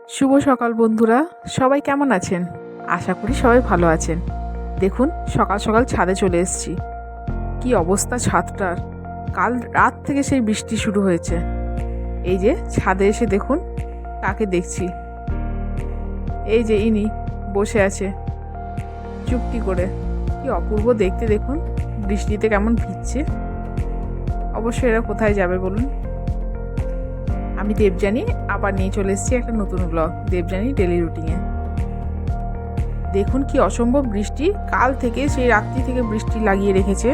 শুভ সকাল বন্ধুরা, সবাই কেমন আছেন? আশা করি সবাই ভালো আছেন। দেখুন, সকাল সকাল ছাদে চলে এসেছি। কি অবস্থা ছাদটার! কাল রাত থেকে সেই বৃষ্টি শুরু হয়েছে। এই যে ছাদে এসে দেখুন কাকে দেখছি। এই যে ইনি বসে আছে চুপটি করে। কি অপূর্ব দেখতে দেখুন, বৃষ্টিতে কেমন ভিজছে। অবশ্য এরা কোথায় যাবে বলুন? আমি দেবযানী আবার নিয়ে চলে এসেছি একটা নতুন ব্লগ, দেবযানী ডেলি রুটিনে। দেখুন কি অসম্ভব বৃষ্টি, কাল থেকে সেই রাত্রি থেকে বৃষ্টি লাগিয়ে রেখেছে,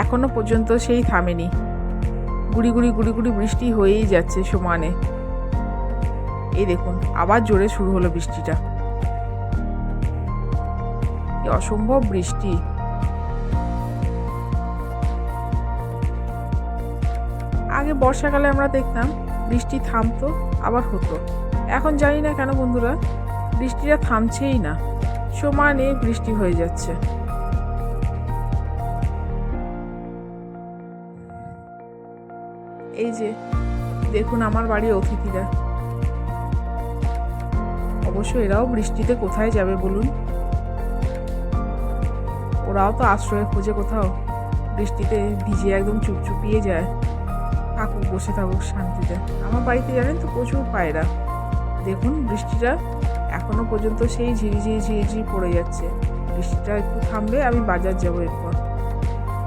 এখনো পর্যন্ত সেই থামেনি। গুড়ি গুড়ি গুড়ি গুড়ি বৃষ্টি হয়েই যাচ্ছে সমানে। এই দেখুন আবার জোরে শুরু হলো বৃষ্টিটা। কি অসম্ভব বৃষ্টি। আগে বর্ষাকালে আমরা দেখতাম বৃষ্টি থামতো আবার হতো। এখন জানি না কেন বন্ধুরা, বৃষ্টিটা থামছেই না, সমানে বৃষ্টি হয়ে যাচ্ছে। এই যে দেখুন আমার বাড়ির অতিথিরা, অবশ্য এরাও বৃষ্টিতে কোথায় যাবে বলুন? ওরাও তো আশ্রয় খোঁজে কোথাও, বৃষ্টিতে ভিজে একদম চুপচুপিয়ে যায়। থাকুক, বসে থাকুক শান্তিতে। আমার বাড়িতে জানেন তো প্রচুর পায়রা। দেখুন বৃষ্টিটা এখনো পর্যন্ত সেই ঝিরিঝিরি ঝিরিঝিরি পড়ে যাচ্ছে। বৃষ্টিটা একটু থামলে আমি বাজার যাবো এরপর,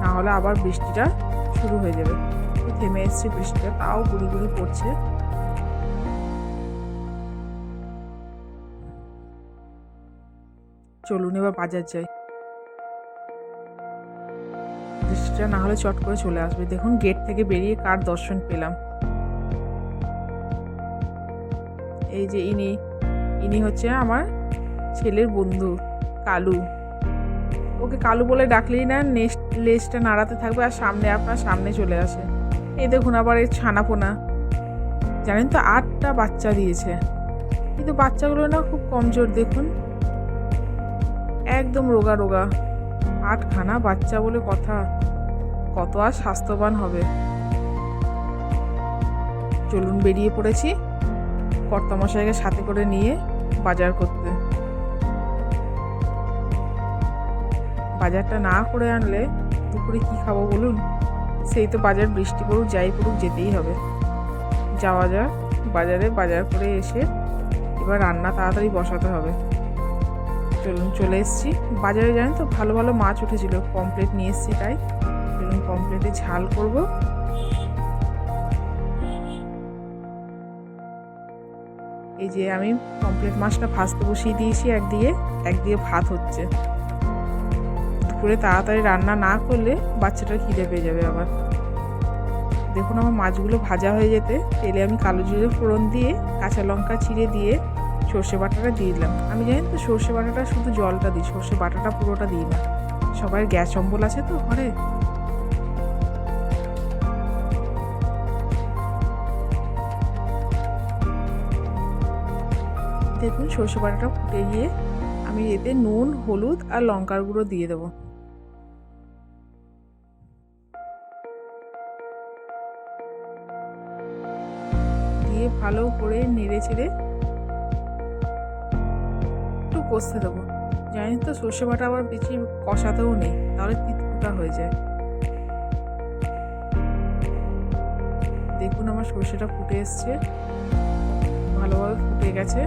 না হলে আবার বৃষ্টিটা শুরু হয়ে যাবে। থেমে এসছে বৃষ্টিটা, তাও গুড়ি গুড়ি পড়ছে। চলুন এবার বাজার যাই, বৃষ্টিটা না হলে চট করে চলে আসবে। দেখুন গেট থেকে বেরিয়ে কার দর্শন পেলাম। এই যে ইনি হচ্ছে আমার ছেলের বন্ধু কালু। ওকে কালু বলে ডাকলেই না লেজটা নাড়াতে থাকবে আর আপনার সামনে চলে আসে। এই দেখুন আবার এই ছানাপোনা, জানেন তো 8টা বাচ্চা দিয়েছে, কিন্তু বাচ্চাগুলো না খুব কমজোর। দেখুন একদম রোগা রোগা, 8খানা বাচ্চা বলে কথা, কত আর স্বাস্থ্যবান হবে। চলুন বেরিয়ে পড়েছি কর্তামশাইকে সাথে করে নিয়ে বাজার করতে। বাজারটা না করে আনলে দুপুরে কি খাবো বলুন? সেই তো বাজার, বৃষ্টি পড়ুক যাই পড়ুক যেতেই হবে। যাওয়া যাক বাজারে, বাজার করে এসে এবার রান্না তাড়াতাড়ি বসাতে হবে। চলুন চলে এসেছি বাজারে। জানেন তো ভালো ভালো মাছ উঠেছিল, পমফ্রেট নিয়ে এসেছি তাই। চলুন পমফ্রেটে ঝাল করব। এই যে আমি পমফ্রেট মাছটা ভাজতে বসিয়ে দিয়েছি, একদিকে ভাত হচ্ছে। দুপুরে তাড়াতাড়ি রান্না না করলে বাচ্চাটার খিদে পেয়ে যাবে আবার। দেখুন আমার মাছগুলো ভাজা হয়ে যেতে তেলে আমি কালো জিরে ফোড়ন দিয়ে কাঁচা লঙ্কা চিড়ে দিয়ে সর্ষে বাটাটা দিয়ে দিলাম। আমি জানেন তো সর্ষে বাটাটা শুধু জলটা দিই, সর্ষে বাটাটা পুরোটা দিই না। সবাই গ্যাস অম্বল আছে তো ঘরে। দেখুন সর্ষে বাটাটা ফুটে গিয়ে আমি এতে নুন, হলুদ আর লঙ্কার গুঁড়ো দিয়ে দেবো। দিয়ে ভালো করে নেড়ে চেড়ে একটু কষতে দেবো। জানিস তো সর্ষে বাটা আবার বেশি কষাতেও নেই, তাহলে তিতকুটা হয়ে যায়। দেখুন আমার সর্ষেটা ফুটে এসছে, ভালোভাবে ফুটে গেছে।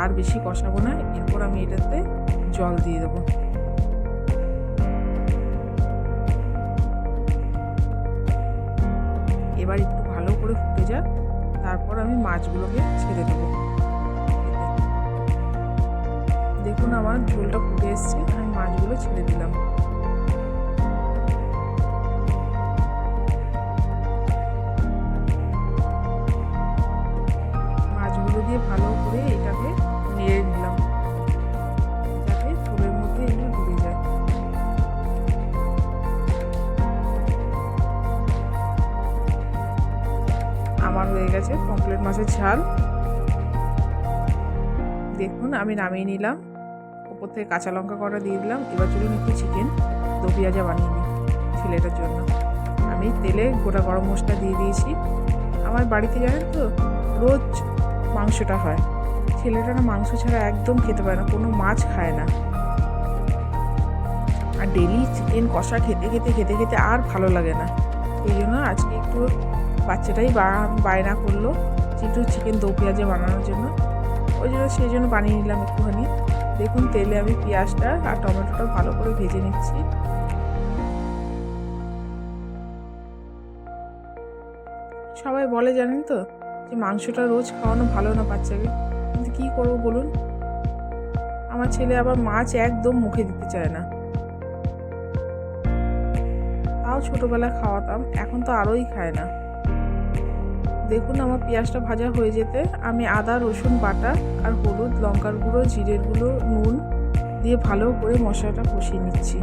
আর বেশি কষাবো না, এরপর আমি এটাতে জল দিয়ে দেবো। এবার একটু ভালো করে ফুটে যাক, তারপর আমি মাছগুলোকে ছেড়ে দেবো। দেখুন আমার ঝোলটা ফুটে এসছে, আমি মাছগুলো ছেড়ে দিলাম। মাছগুলো দিয়ে ভালো করে এটাকে নেড়ে নিলাম, যাতে ঝোলের মধ্যে এগুলো ঢুকে যায়। আমার হয়ে গেছে পমফ্রেট মাছের ঝাল। দেখুন আমি নামিয়ে নিলাম, উপর থেকে কাঁচা লঙ্কা কটা দিয়ে দিলাম। এবার চলুন একটু চিকেন দো পেঁয়াজা বানিয়ে নিই ছেলেটার জন্য। আমি তেলে গোটা গরম মশলা দিয়ে দিয়েছি। আমার বাড়িতে জানেন তো রোজ মাংসটা হয়। ছেলেটা না মাংস ছাড়া একদম খেতে পারে না, কোনো মাছ খায় না। আর ডেলি চিকেন কষা খেতে খেতে খেতে খেতে আর ভালো লাগে না। এই জন্য আজকে একটু বাচ্চাটাই বায়না করলো যে একটু চিকেন দো পেঁয়াজে বানানোর জন্য, ওই জন্য সেই জন্য বানিয়ে নিলাম একটুখানি। দেখুন তেলে আমি পেঁয়াজটা আর টমেটোটা ভালো করে ভেজে নিচ্ছি। সবাই বলে জানেন তো যে মাংসটা রোজ খাওয়ানো ভালো না বাচ্চাকে, কিন্তু কী করবো বলুন, আমার ছেলে আবার মাছ একদম মুখে দিতে চায় না। তাও ছোটোবেলায় খাওয়াতাম, এখন তো আরোই খায় না। দেখুন আমার পেঁয়াজটা ভাজা হয়ে যেতে আমি আদা রসুন বাটা আর হলুদ লঙ্কার গুঁড়ো জিরের গুঁড়ো নুন দিয়ে ভালো করে মশলাটা কষিয়ে নিচ্ছি।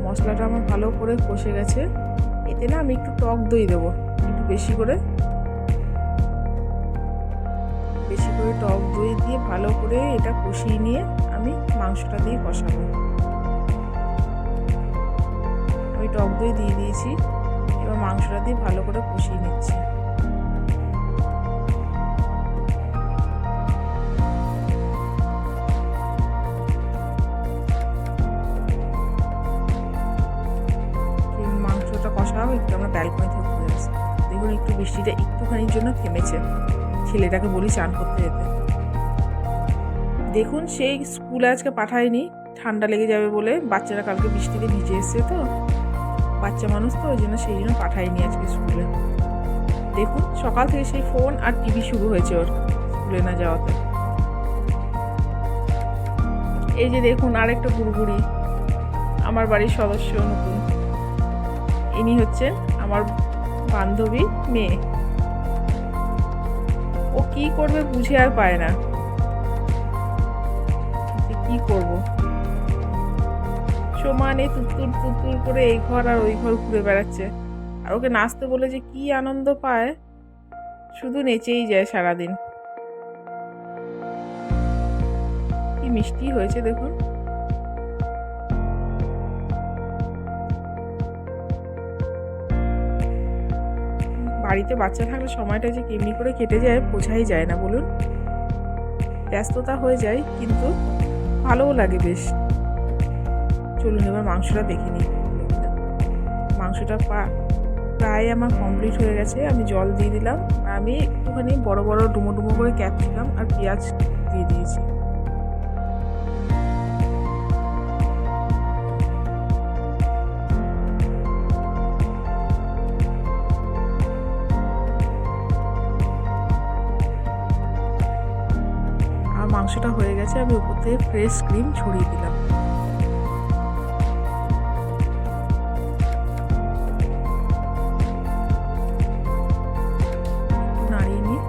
মশলাটা আমার ভালো করে কষে গেছে। এতে না আমি একটু টক দই দেবো, একটু বেশি করে টক দই দিয়ে ভালো করে এটা কষিয়ে নিয়ে আমি মাংসটা দিয়ে কষাবো। আমি টক দই দিয়ে দিয়েছি, এবার মাংসটা দিয়ে ভালো করে কষিয়ে নিচ্ছি। মাংসটা কষাও একটু আমরা ব্যালকনি থেকে ঘুরে আসি। দেখুন একটু বৃষ্টিটা একটুখানির জন্য থেমেছে, ছেলেটাকে বলি চান করতে যেতে। দেখুন সেই স্কুলে আজকে পাঠায়নি, ঠান্ডা লেগে যাবে বলে, বাচ্চারা কালকে বৃষ্টিতে ভিজে এসছে তো, বাচ্চা মানুষ তো ওই জন্য সেই জন্য পাঠায়নি আজকে স্কুলে। দেখুন সকাল থেকে সেই ফোন আর টিভি শুরু হয়েছে ওর স্কুলে না যাওয়াতে। এই যে দেখুন আরেকটা বুড়বুড়ি, আমার বাড়ির সদস্য নতুন, ইনি হচ্ছেন আমার বান্ধবী মেয়ে। ও কি করবে বুঝে আর পায় না, কি করব, সমানে তুত্তুর তুত্তুর করে এই ঘর আর ওই ঘর ঘুরে বেড়াচ্ছে। আর ওকে নাচতে বলে যে কি আনন্দ পায়, শুধু নেচেই যায় সারাদিন। কি মিষ্টি হয়েছে দেখুন। বাড়িতে বাচ্চা থাকলে সময়টা যে কেমনি করে কেটে যায় বোঝাই যায় না বলুন। ব্যস্ততা হয়ে যায় কিন্তু ভালোও লাগে বেশ। চলুন এবার মাংসটা দেখে নিই। মাংসটা প্রায় আমার কমপ্লিট হয়ে গেছে। আমি জল দিয়ে দিলাম, আমি একটুখানি বড় বড় ডুমো ডুমো করে ক্যাপসিকাম আর পেঁয়াজ দিয়ে দিয়েছি। আর মাংসটা হয়ে গেছে, আমি উপর থেকে ফ্রেশ ক্রিম ছড়িয়ে দিলাম। নাড়িয়ে নিই।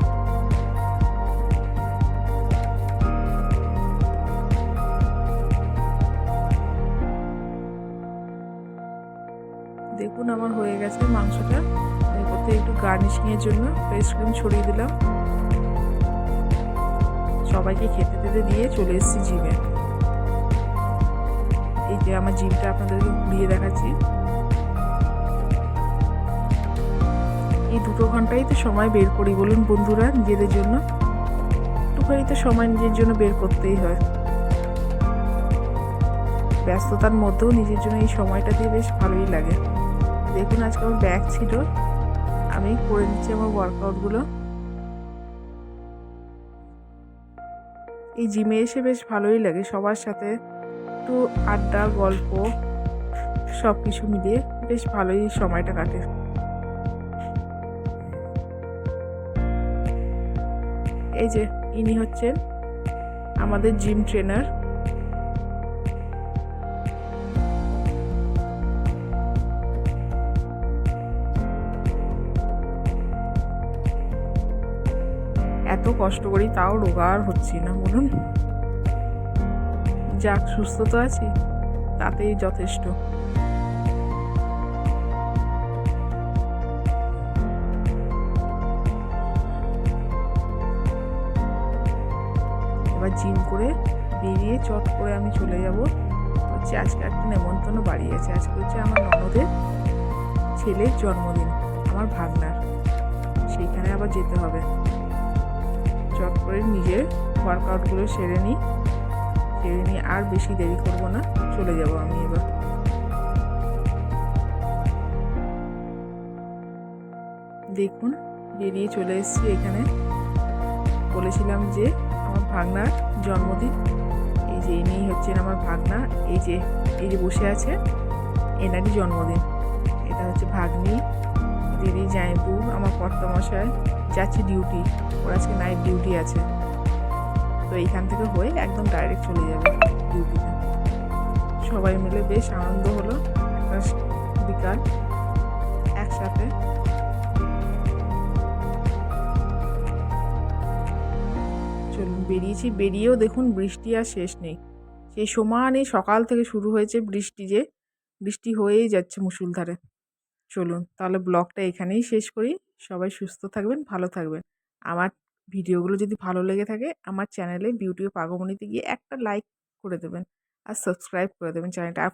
দেখুন আমার হয়ে গেছে মাংসটা। উপর থেকে একটু গার্নিশিংয়ের জন্য ফ্রেশ ক্রিম ছড়িয়ে দিলাম। সবাইকে খেতে খেতে দিয়ে চলে এসেছি জিমে। এই যে আমার জিমটা আপনাদেরকে ঘুরিয়ে দেখাচ্ছি। এই 2 ঘন্টাই তো সময় বের করি বলুন বন্ধুরা, নিজেদের জন্য একটুখানি তো সময় নিজের জন্য বের করতেই হয়। ব্যস্ততার মধ্যেও নিজের জন্য এই সময়টা দিয়ে বেশ ভালোই লাগে। দেখুন আজকে আমার ব্যাগ ছিল, আমি করে নিচ্ছি আমার ওয়ার্কআউটগুলো। এই জিমে এসে বেশ ভালোই লাগে, সবার সাথে একটু আড্ডা গল্প সব কিছু মিলিয়ে বেশ ভালোই সময়টা কাটে। এই যে ইনি হচ্ছেন আমাদের জিম ট্রেনার। এত কষ্ট করি তাও রোগা আর হচ্ছি না বলুন। যাক সুস্থ তো আছি, তাতেই যথেষ্ট। এবার জিম করে বেরিয়ে চট করে আমি চলে যাব হচ্ছে, আজকে একটা নেমন্তন্ন বাড়ি আছে। আজকে হচ্ছে আমার ননদের ছেলের জন্মদিন, আমার ভাগনার, সেইখানে আবার যেতে হবে। ওয়ার্কআউটগুলো সেরে নিই আর বেশি দেরি করব না, চলে যাব আমি এবার। দেখুন বেরিয়ে চলে এসেছি। এখানে বলেছিলাম যে আমার ভাগনার জন্মদিন, এই যে ইনি হচ্ছেন আমার ভাগনা, এই যে বসে আছে, এনারই জন্মদিন। এটা হচ্ছে ভাগ্নি, দিদি, জামাইবু, আমার কর্তামশাই যাচ্ছে ডিউটি, ওর আজকে নাইট ডিউটি আছে, তো এইখান থেকে হয়ে একদম ডাইরেক্ট চলে যাবে ডিউটিতে। সবাই মিলে বেশ আনন্দ হলো একটা বিকাল একসাথে। চলুন বেরিয়েছি, বেরিয়েও দেখুন বৃষ্টি আর শেষ নেই। সেই সমানই সকাল থেকে শুরু হয়েছে বৃষ্টি হয়েই যাচ্ছে মুষলধারে। চলুন তাহলে ব্লগটা এখানেই শেষ করি। সবাই সুস্থ থাকবেন, ভালো থাকবেন। আমার ভিডিওগুলো যদি ভালো লেগে থাকে আমার চ্যানেলে বিউটি ও পাগমনিতে গিয়ে একটা লাইক করে দেবেন আর সাবস্ক্রাইব করে দেবেন চ্যানেলটা। আর